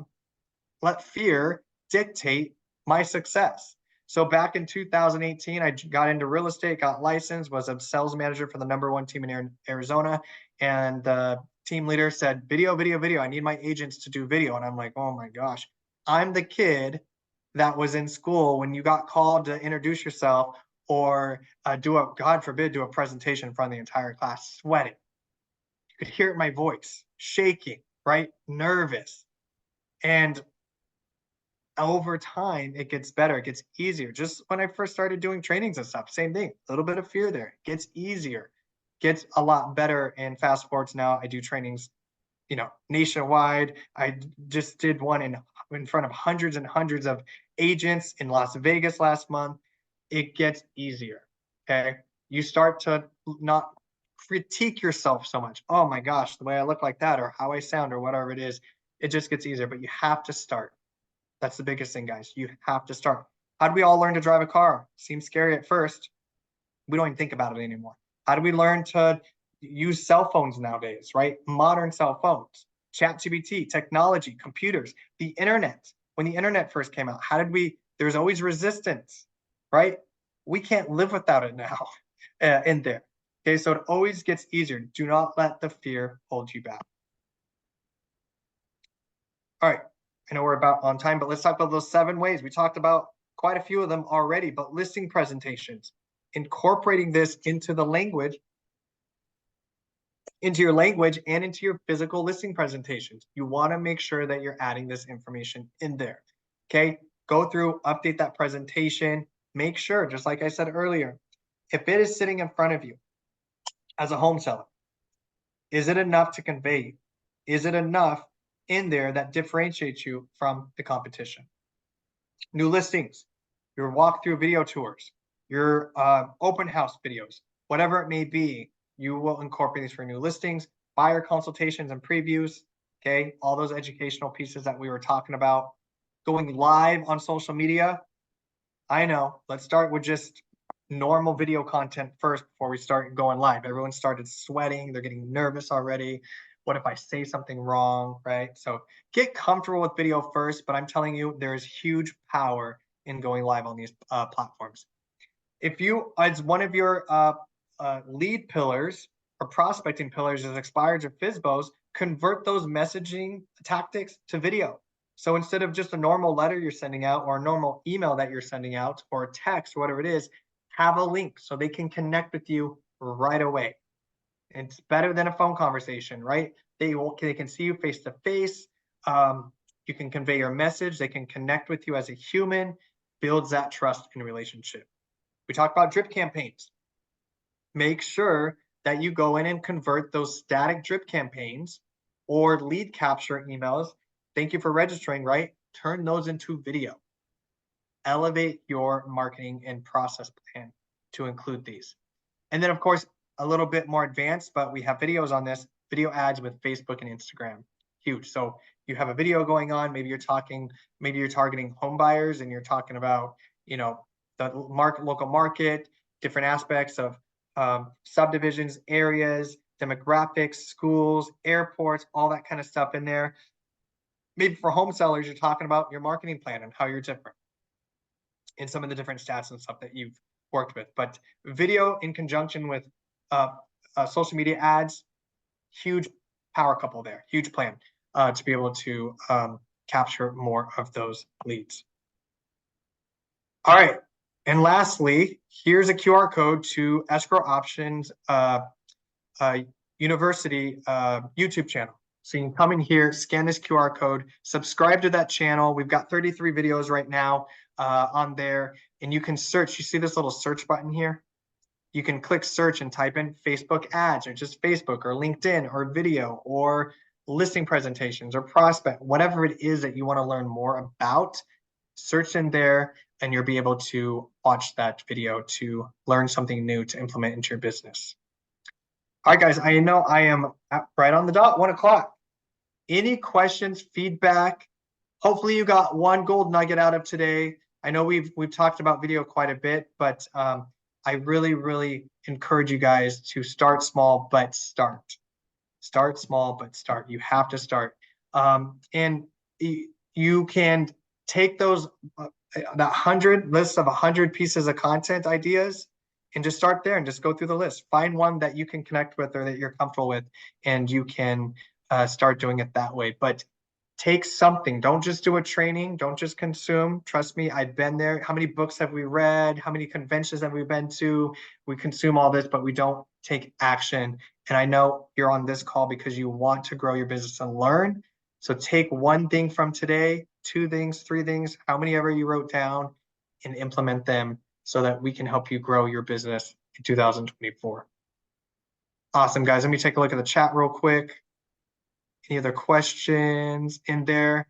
let fear dictate my success. So back in 2018, I got into real estate, got licensed, was a sales manager for the #1 team in Arizona. And the team leader said, video, video, video. I need my agents to do video. And I'm like, oh my gosh, I'm the kid that was in school when you got called to introduce yourself or God forbid, do a presentation in front of the entire class, sweating. You could hear it in my voice, shaking, right? Nervous. And over time, it gets better. It gets easier. Just when I first started doing trainings and stuff, same thing, a little bit of fear there. It gets easier, gets a lot better. And fast forwards now, I do trainings, nationwide. I just did one in front of hundreds and hundreds of agents in Las Vegas last month. It gets easier. Okay. You start to not critique yourself so much. Oh my gosh, the way I look like that, or how I sound, or whatever it is, it just gets easier. But you have to start. That's the biggest thing, guys. You have to start. How do we all learn to drive a car? Seems scary at first. We don't even think about it anymore. How do we learn to use cell phones nowadays, right? Modern cell phones, ChatGPT, technology, computers, the internet. When the internet first came out, there's always resistance, right? We can't live without it now in there. Okay, so it always gets easier. Do not let the fear hold you back. All right. I know we're about on time, but let's talk about those 7 ways. We talked about quite a few of them already, but listing presentations, incorporating this into the language, into your language and into your physical listing presentations. You want to make sure that you're adding this information in there. Okay. Go through, update that presentation. Make sure, just like I said earlier, if it is sitting in front of you as a home seller, is it enough to convey you? Is it enough in there that differentiates you from the competition? New listings, your walkthrough video tours, your open house videos, whatever it may be, you will incorporate these for new listings, buyer consultations and previews, okay? All those educational pieces that we were talking about. Going live on social media, I know, let's start with just normal video content first before we start going live. Everyone started sweating, they're getting nervous already. What if I say something wrong, right? So get comfortable with video first, but I'm telling you, there's huge power in going live on these platforms. If you, as one of your lead pillars or prospecting pillars is expireds or FSBOs, convert those messaging tactics to video. So instead of just a normal letter you're sending out or a normal email that you're sending out or a text or whatever it is, have a link so they can connect with you right away. It's better than a phone conversation, right? They can see you face to face. You can convey your message. They can connect with you as a human, builds that trust in relationship. We talked about drip campaigns. Make sure that you go in and convert those static drip campaigns or lead capture emails. Thank you for registering, right? Turn those into video. Elevate your marketing and process plan to include these. And then, of course, a little bit more advanced, but we have videos on this, video ads with Facebook and Instagram. Huge. So you have a video going on, maybe you're targeting home buyers and you're talking about, the local market, different aspects of subdivisions, areas, demographics, schools, airports, all that kind of stuff in there. Maybe for home sellers, you're talking about your marketing plan and how you're different in some of the different stats and stuff that you've worked with. But video in conjunction with social media ads, huge power couple there, huge plan to be able to capture more of those leads. All right. And lastly, here's a QR code to Escrow Options University YouTube channel. So you can come in here, scan this QR code, subscribe to that channel. We've got 33 videos right now on there, and you can search. You see this little search button here? You can click search and type in Facebook ads or just Facebook or LinkedIn or video or listing presentations or prospect, whatever it is that you want to learn more about, search in there and you'll be able to watch that video to learn something new to implement into your business. All right, guys, I know I am right on the dot, 1 o'clock. Any questions, feedback? Hopefully you got one gold nugget out of today. I know we've talked about video quite a bit, but I really, really encourage you guys to start small, but start. Start small, but start. You have to start. And you can take those, that list of 100 pieces of content ideas and just start there and just go through the list. Find one that you can connect with or that you're comfortable with, and you can start doing it that way. But take something. Don't just do a training. Don't just consume. Trust me, I've been there. How many books have we read? How many conventions have we been to? We consume all this, but we don't take action. And I know you're on this call because you want to grow your business and learn. So take one thing from today, 2 things, 3 things, how many ever you wrote down, and implement them so that we can help you grow your business in 2024. Awesome, guys. Let me take a look at the chat real quick. Any other questions in there?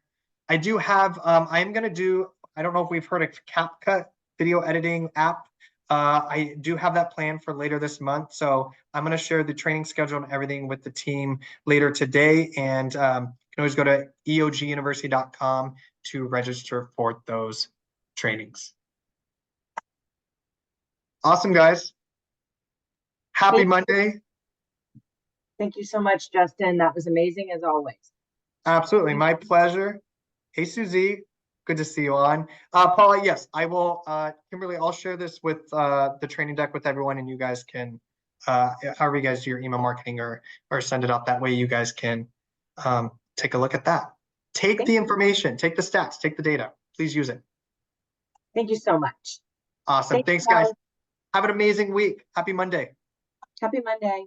I do have, I'm going to do, I don't know if we've heard of CapCut video editing app. I do have that planned for later this month. So I'm going to share the training schedule and everything with the team later today. And you can always go to eoguniversity.com to register for those trainings. Awesome, guys. Happy Monday. Thank you so much, Justin. That was amazing as always. Absolutely. My pleasure. Hey, Susie. Good to see you on. Paula, yes, I will. Kimberly, I'll share this with the training deck with everyone, and you guys can, however you guys do your email marketing or send it out that way, you guys can take a look at that. Take the information, take the stats, take the data. Please use it. Thank you so much. Awesome. Thanks, guys. Have an amazing week. Happy Monday. Happy Monday.